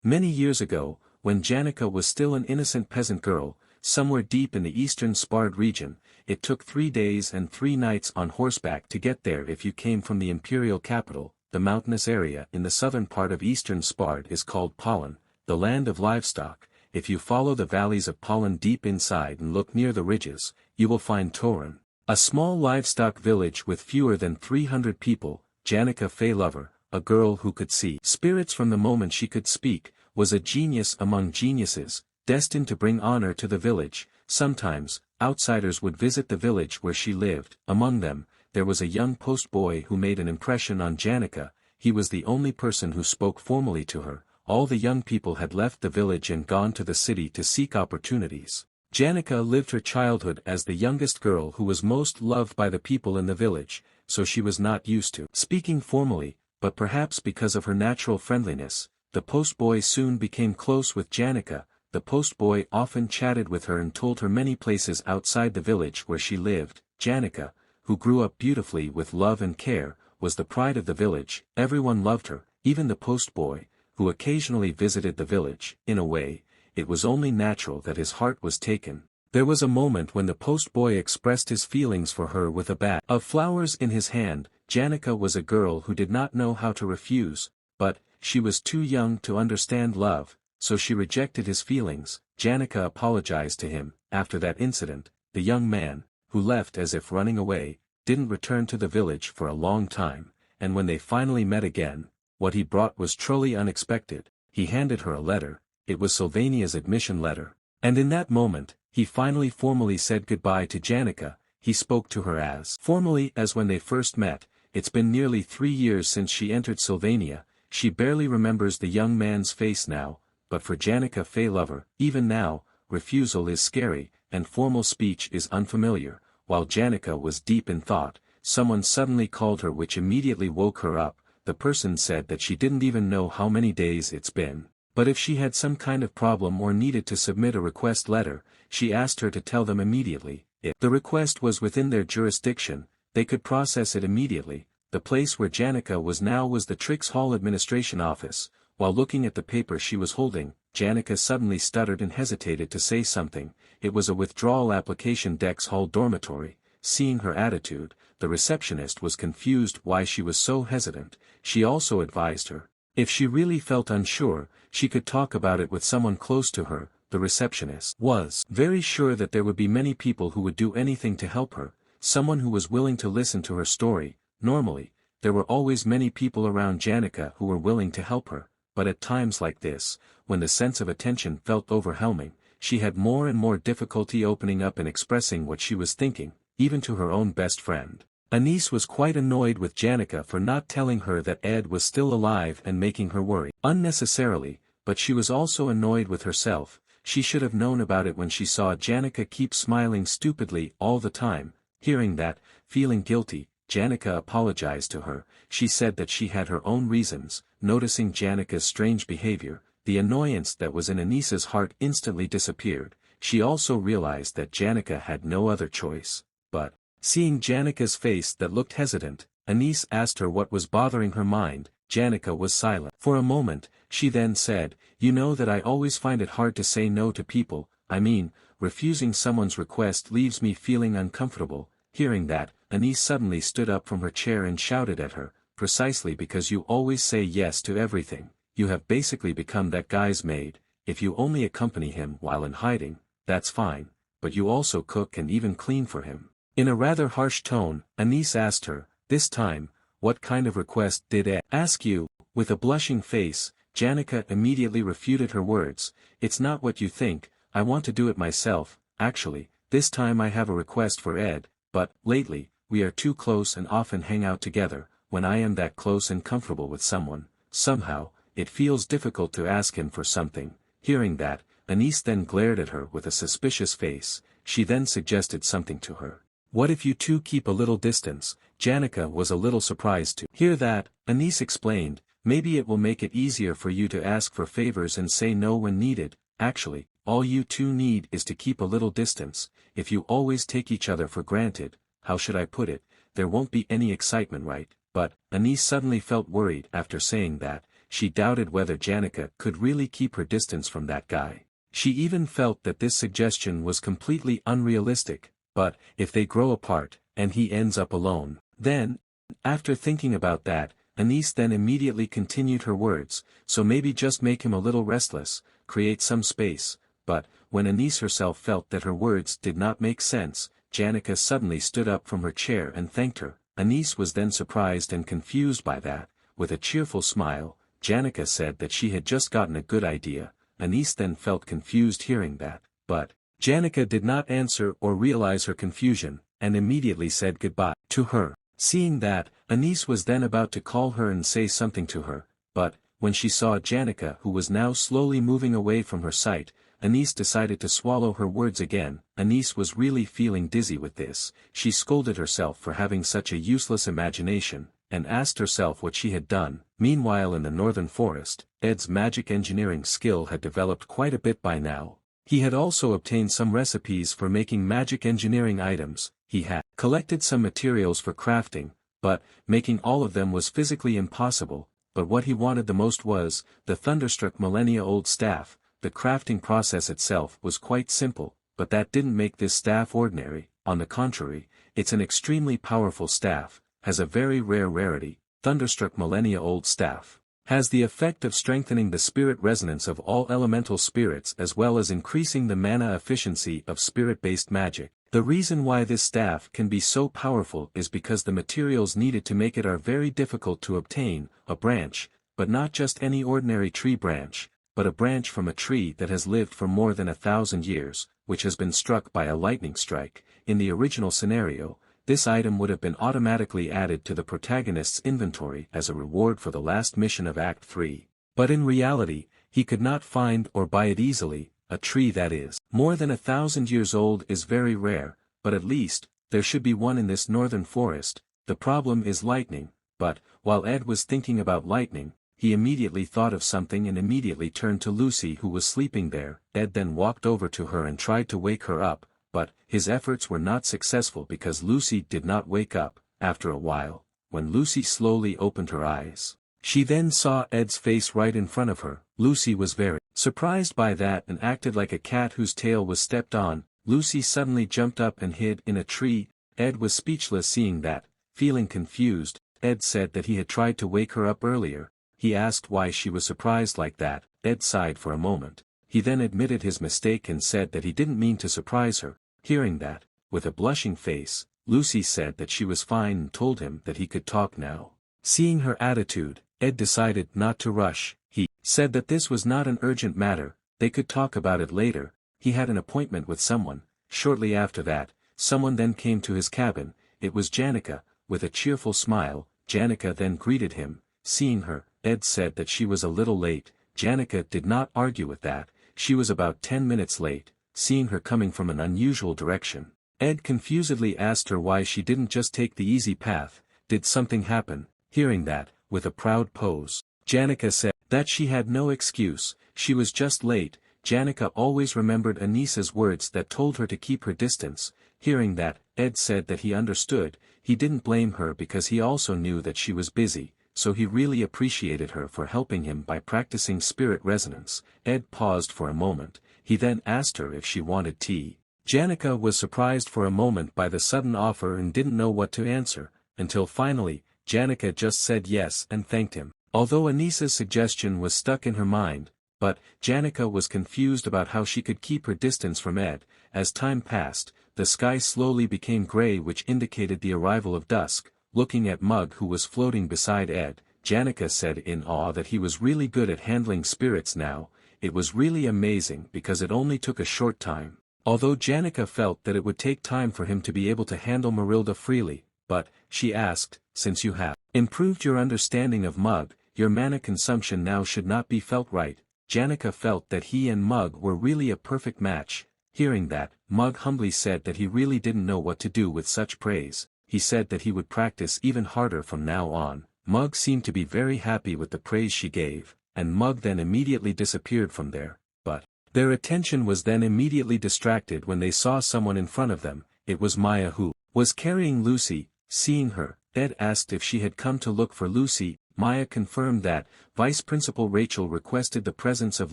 Many years ago, when Janica was still an innocent peasant girl, somewhere deep in the eastern Spard region, it took 3 days and 3 nights on horseback to get there if you came from the imperial capital. The mountainous area in the southern part of eastern Spard is called Pollen, the land of livestock. If you follow the valleys of Pollen deep inside and look near the ridges, you will find Torin, a small livestock village with fewer than 300 people. Janica Feylover, a girl who could see spirits from the moment she could speak, was a genius among geniuses, destined to bring honor to the village. Sometimes, outsiders would visit the village where she lived. Among them, there was a young postboy who made an impression on Janica. He was the only person who spoke formally to her. All the young people had left the village and gone to the city to seek opportunities. Janica lived her childhood as the youngest girl who was most loved by the people in the village, so she was not used to speaking formally, but perhaps because of her natural friendliness, the postboy soon became close with Janica. The postboy often chatted with her and told her many places outside the village where she lived. Janica, who grew up beautifully with love and care, was the pride of the village. Everyone loved her, even the postboy, who occasionally visited the village. In a way, it was only natural that his heart was taken. There was a moment when the postboy expressed his feelings for her with a bouquet of flowers in his hand. Janica was a girl who did not know how to refuse, but she was too young to understand love, so she rejected his feelings. Janica apologized to him. After that incident, the young man, who left as if running away, didn't return to the village for a long time, and when they finally met again, what he brought was truly unexpected. He handed her a letter. It was Sylvania's admission letter, and in that moment, he finally formally said goodbye to Janica. He spoke to her as formally as when they first met. It's been nearly 3 years since she entered Sylvania. She barely remembers the young man's face now, but for Janica Feylover, even now, refusal is scary, and formal speech is unfamiliar. While Janica was deep in thought, someone suddenly called her, which immediately woke her up. The person said that she didn't even know how many days it's been, but if she had some kind of problem or needed to submit a request letter, she asked her to tell them immediately. If the request was within their jurisdiction, they could process it immediately. The place where Janica was now was the Trix Hall administration office. While looking at the paper she was holding, Janica suddenly stuttered and hesitated to say something. It was a withdrawal application. Dex Hall dormitory. Seeing her attitude, the receptionist was confused why she was so hesitant. She also advised her, if she really felt unsure, she could talk about it with someone close to her. The receptionist was very sure that there would be many people who would do anything to help her, someone who was willing to listen to her story. Normally, there were always many people around Janica who were willing to help her, but at times like this, when the sense of attention felt overwhelming, she had more and more difficulty opening up and expressing what she was thinking, even to her own best friend. Anise was quite annoyed with Janica for not telling her that Ed was still alive and making her worry unnecessarily, but she was also annoyed with herself. She should have known about it when she saw Janica keep smiling stupidly all the time. Hearing that, feeling guilty, Janica apologized to her. She said that she had her own reasons. Noticing Janica's strange behavior, the annoyance that was in Anise's heart instantly disappeared. She also realized that Janica had no other choice. But, seeing Janica's face that looked hesitant, Anise asked her what was bothering her mind. Janica was silent for a moment. She then said, "You know that I always find it hard to say no to people. I mean, refusing someone's request leaves me feeling uncomfortable." Hearing that, Anise suddenly stood up from her chair and shouted at her, "Precisely because you always say yes to everything, you have basically become that guy's maid. If you only accompany him while in hiding, that's fine, but you also cook and even clean for him." In a rather harsh tone, Anise asked her, this time, what kind of request did Ed ask you? With a blushing face, Janica immediately refuted her words. "It's not what you think, I want to do it myself. Actually, this time I have a request for Ed, but, lately, we are too close and often hang out together. When I am that close and comfortable with someone, somehow, it feels difficult to ask him for something." Hearing that, Anise then glared at her with a suspicious face. She then suggested something to her. "What if you two keep a little distance?" Janica was a little surprised to hear that. Anise explained, "Maybe it will make it easier for you to ask for favors and say no when needed. Actually, all you two need is to keep a little distance. If you always take each other for granted, how should I put it, there won't be any excitement, right?" But, Anise suddenly felt worried after saying that. she doubted whether Janica could really keep her distance from that guy. She even felt that this suggestion was completely unrealistic, but, if they grow apart, and he ends up alone, then, after thinking about that, Anise then immediately continued her words, so maybe just make him a little restless, create some space, but, when Anise herself felt that her words did not make sense, Janica suddenly stood up from her chair and thanked her. Anise was then surprised and confused by that. With a cheerful smile, Janica said that she had just gotten a good idea. Anise then felt confused hearing that, but Janica did not answer or realize her confusion, and immediately said goodbye to her. Seeing that, Anise was then about to call her and say something to her, but, when she saw Janica who was now slowly moving away from her sight, Anise decided to swallow her words again. Anise was really feeling dizzy with this. She scolded herself for having such a useless imagination, and asked herself what she had done. Meanwhile in the northern forest, Ed's magic engineering skill had developed quite a bit by now. He had also obtained some recipes for making magic engineering items. He had collected some materials for crafting, but, making all of them was physically impossible. But what he wanted the most was, the thunderstruck millennia-old staff. The crafting process itself was quite simple, but that didn't make this staff ordinary. On the contrary, it's an extremely powerful staff, has a very rare rarity. Thunderstruck millennia-old staff has the effect of strengthening the spirit resonance of all elemental spirits as well as increasing the mana efficiency of spirit-based magic. The reason why this staff can be so powerful is because the materials needed to make it are very difficult to obtain. A branch, but not just any ordinary tree branch, but a branch from a tree that has lived for more than 1,000 years, which has been struck by a lightning strike. In the original scenario, this item would have been automatically added to the protagonist's inventory as a reward for the last mission of Act 3. But in reality, he could not find or buy it easily. A tree that is more than 1,000 years old is very rare, but at least, there should be one in this northern forest. The problem is lightning, but, while Ed was thinking about lightning, he immediately thought of something and immediately turned to Lucy who was sleeping there. Ed then walked over to her and tried to wake her up, but, his efforts were not successful because Lucy did not wake up. After a while, when Lucy slowly opened her eyes, she then saw Ed's face right in front of her. Lucy was very surprised by that and acted like a cat whose tail was stepped on. Lucy suddenly jumped up and hid in a tree. Ed was speechless seeing that. Feeling confused, Ed said that he had tried to wake her up earlier. He asked why she was surprised like that. Ed sighed for a moment. He then admitted his mistake and said that he didn't mean to surprise her. Hearing that, with a blushing face, Lucy said that she was fine and told him that he could talk now. Seeing her attitude, Ed decided not to rush. He said that this was not an urgent matter, they could talk about it later. He had an appointment with someone. Shortly after that, someone then came to his cabin. It was Janica. With a cheerful smile, Janica then greeted him. Seeing her, Ed said that she was a little late. Janica did not argue with that. She was about 10 minutes late. Seeing her coming from an unusual direction, Ed confusedly asked her why she didn't just take the easy path. Did something happen? Hearing that, with a proud pose, Janica said that she had no excuse, she was just late. Janica always remembered Anisa's words that told her to keep her distance. Hearing that, Ed said that he understood. He didn't blame her because he also knew that she was busy, so he really appreciated her for helping him by practicing spirit resonance. Ed paused for a moment. He then asked her if she wanted tea. Janica was surprised for a moment by the sudden offer and didn't know what to answer, until finally, Janica just said yes and thanked him. Although Anisa's suggestion was stuck in her mind, but, Janica was confused about how she could keep her distance from Ed. As time passed, the sky slowly became gray which indicated the arrival of dusk. Looking at Mug who was floating beside Ed, Janica said in awe that he was really good at handling spirits now. It was really amazing because it only took a short time. Although Janica felt that it would take time for him to be able to handle Marilda freely, but, she asked, since you have improved your understanding of Mug, your mana consumption now should not be felt right. Janica felt that he and Mug were really a perfect match. Hearing that, Mug humbly said that he really didn't know what to do with such praise. He said that he would practice even harder from now on. Mug seemed to be very happy with the praise she gave, and Mug then immediately disappeared from there, but their attention was then immediately distracted when they saw someone in front of them. It was Maya who was carrying Lucy. Seeing her, Ed asked if she had come to look for Lucy. Maya confirmed that, Vice Principal Rachel requested the presence of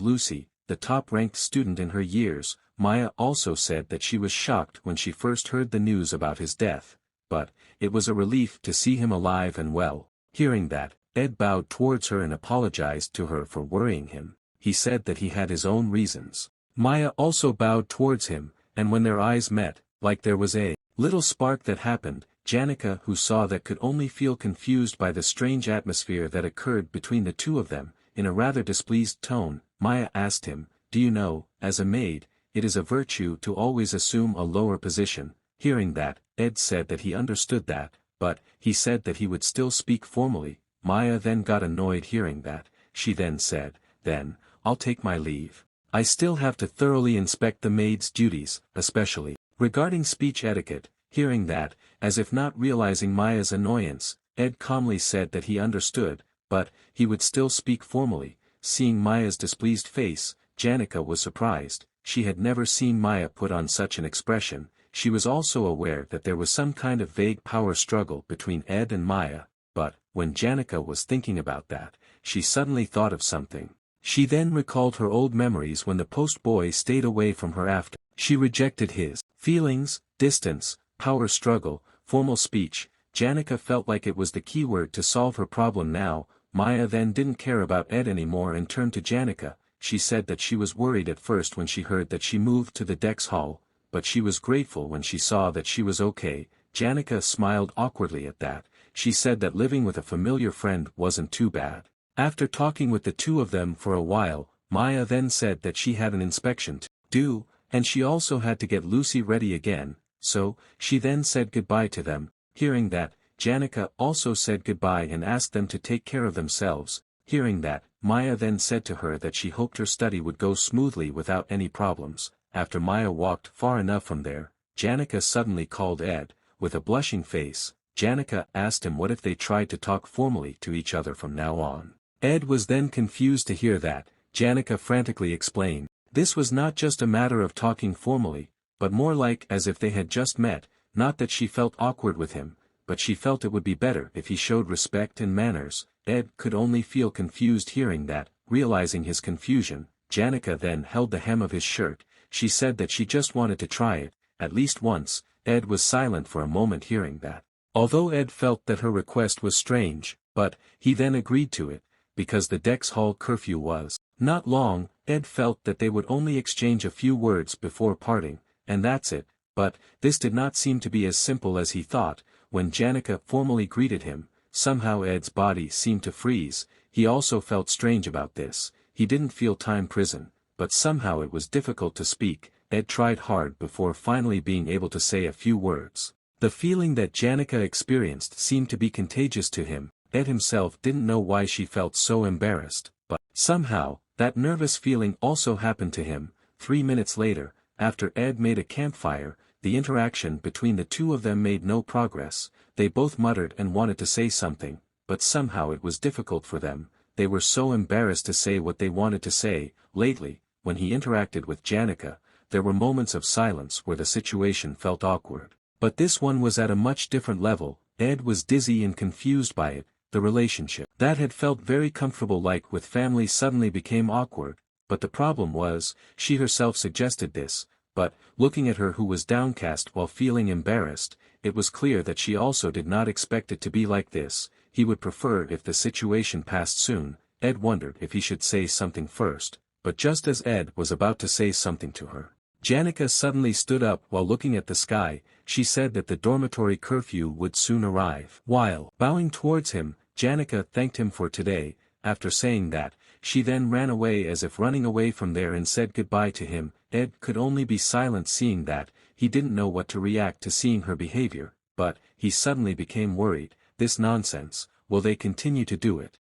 Lucy, the top-ranked student in her years. Maya also said that she was shocked when she first heard the news about his death, but it was a relief to see him alive and well. Hearing that, Ed bowed towards her and apologized to her for worrying him. He said that he had his own reasons. Maya also bowed towards him, and when their eyes met, like there was a little spark that happened, Janica, who saw that, could only feel confused by the strange atmosphere that occurred between the two of them. In a rather displeased tone, Maya asked him, "Do you know, as a maid, it is a virtue to always assume a lower position?" Hearing that, Ed said that he understood that, but he said that he would still speak formally. Maya then got annoyed hearing that. She then said, "Then, I'll take my leave. I still have to thoroughly inspect the maid's duties, especially regarding speech etiquette." Hearing that, as if not realizing Maya's annoyance, Ed calmly said that he understood, but he would still speak formally. Seeing Maya's displeased face, Janica was surprised. She had never seen Maya put on such an expression. She was also aware that there was some kind of vague power struggle between Ed and Maya, but when Janica was thinking about that, she suddenly thought of something. She then recalled her old memories when the post boy stayed away from her after she rejected his feelings, distance, power struggle, formal speech. Janica felt like it was the key word to solve her problem now. Maya then didn't care about Ed anymore and turned to Janica. She said that she was worried at first when she heard that she moved to the Dex Hall, but she was grateful when she saw that she was okay. Janica smiled awkwardly at that. She said that living with a familiar friend wasn't too bad. After talking with the two of them for a while, Maya then said that she had an inspection to do, and she also had to get Lucy ready again. So, she then said goodbye to them. Hearing that, Janica also said goodbye and asked them to take care of themselves. Hearing that, Maya then said to her that she hoped her study would go smoothly without any problems. After Maya walked far enough from there, Janica suddenly called Ed. With a blushing face, Janica asked him what if they tried to talk formally to each other from now on. Ed was then confused to hear that. Janica frantically explained. This was not just a matter of talking formally, but more like as if they had just met. Not that she felt awkward with him, but she felt it would be better if he showed respect and manners. Ed could only feel confused hearing that. Realizing his confusion, Janica then held the hem of his shirt. She said that she just wanted to try it, at least once. Ed was silent for a moment hearing that. Although Ed felt that her request was strange, but he then agreed to it, because the Dex Hall curfew was not long. Ed felt that they would only exchange a few words before parting, and that's it. But this did not seem to be as simple as he thought. When Janica formally greeted him, somehow Ed's body seemed to freeze. He also felt strange about this. He didn't feel time prison, but somehow it was difficult to speak. Ed tried hard before finally being able to say a few words. The feeling that Janica experienced seemed to be contagious to him. Ed himself didn't know why she felt so embarrassed, but somehow, that nervous feeling also happened to him. 3 minutes later, after Ed made a campfire, the interaction between the two of them made no progress. They both muttered and wanted to say something, but somehow it was difficult for them. They were so embarrassed to say what they wanted to say. Lately, when he interacted with Janica, there were moments of silence where the situation felt awkward. But this one was at a much different level. Ed was dizzy and confused by it. The relationship that had felt very comfortable like with family suddenly became awkward. But the problem was, she herself suggested this, but, looking at her who was downcast while feeling embarrassed, it was clear that she also did not expect it to be like this. He would prefer if the situation passed soon. Ed wondered if he should say something first, but just as Ed was about to say something to her, Janica suddenly stood up while looking at the sky. She said that the dormitory curfew would soon arrive. While bowing towards him, Janica thanked him for today. After saying that, she then ran away as if running away from there and said goodbye to him. Ed could only be silent seeing that. He didn't know what to react to seeing her behavior, but he suddenly became worried. This nonsense, will they continue to do it?